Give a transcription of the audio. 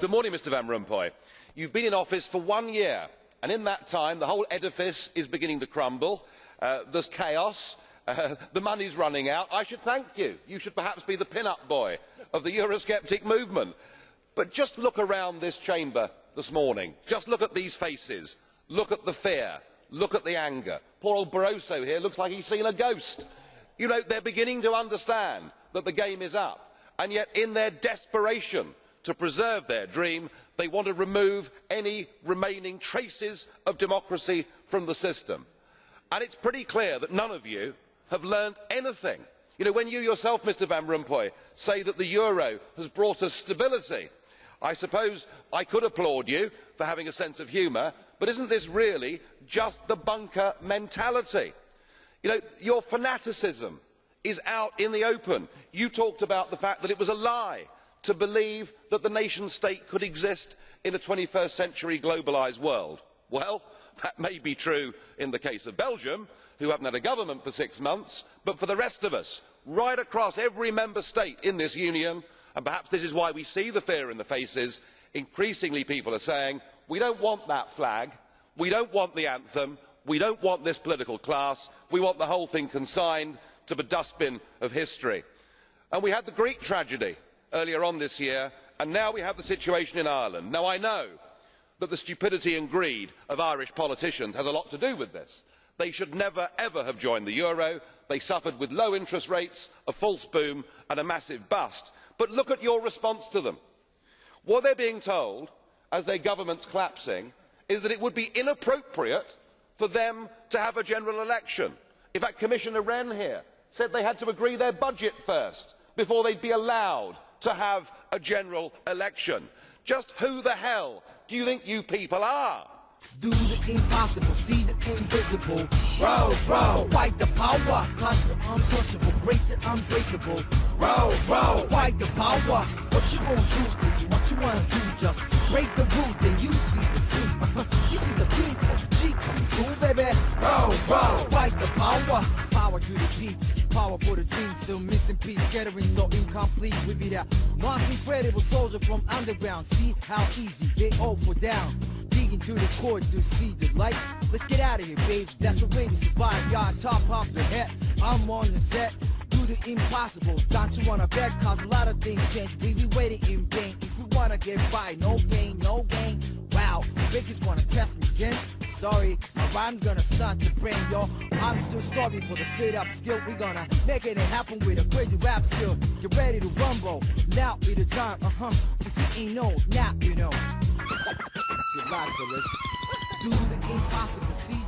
good morning, Mr Van Rompuy. You've been in office for 1 year, and in that time the whole edifice is beginning to crumble. There's chaos. The money's running out. I should thank you. You should perhaps be the pin-up boy of the Eurosceptic movement. But just look around this chamber this morning. Just look at these faces. Look at the fear. Look at the anger. Poor old Barroso here looks like he's seen a ghost. You know, they're beginning to understand that the game is up, and yet in their desperation to preserve their dream, they want to remove any remaining traces of democracy from the system. And it's pretty clear that none of you have learned anything. You know, when you yourself, Mr Van Rompuy, say that the euro has brought us stability, I suppose I could applaud you for having a sense of humour, but isn't this really just the bunker mentality? You know, your fanaticism is out in the open. You talked about the fact that it was a lie to believe that the nation state could exist in a 21st century globalised world. Well, that may be true in the case of Belgium, who haven't had a government for 6 months, but for the rest of us, right across every member state in this union, and perhaps this is why we see the fear in the faces, increasingly people are saying, we don't want that flag, we don't want the anthem, we don't want this political class, we want the whole thing consigned to the dustbin of history. And we had the Greek tragedy earlier on this year, and now we have the situation in Ireland. Now I know that the stupidity and greed of Irish politicians has a lot to do with this. They should never ever have joined the euro. They suffered with low interest rates, a false boom and a massive bust. But look at your response to them. What they're being told, as their government's collapsing, is that it would be inappropriate for them to have a general election. In fact, Commissioner Wren here said they had to agree their budget first before they'd be allowed to have a general election. Just who the hell do you think you people are? Do the impossible, see the invisible. Row, row, fight the power. Touch the untouchable, break the unbreakable. Row, row, fight the power. What you gonna do is what you wanna do. Just break the rule, then you see the truth. You see the pink of the G coming through, baby. Row, row, fight the power. Power to the beats, power for the dream. Still missing piece, scattering so incomplete. We be that most incredible soldier from underground. See how easy they all fall down. Digging through the core to see the light. Let's get out of here, baby. That's the way to survive. Y'all top off the head. I'm on the set. Do the impossible. Don't you wanna bet? Cause a lot of things change. We be waiting in vain. If we wanna get by, no pain, no gain. Wow, Bakers wanna test me again. Sorry, my rhyme's gonna start to brain, yo. I'm still starving for the straight up skill. We gonna make it happen with a crazy rap skill. Get ready to rumble. Now be the time, If you ain't know, now you know. Good luck, fellas. Do the impossible, see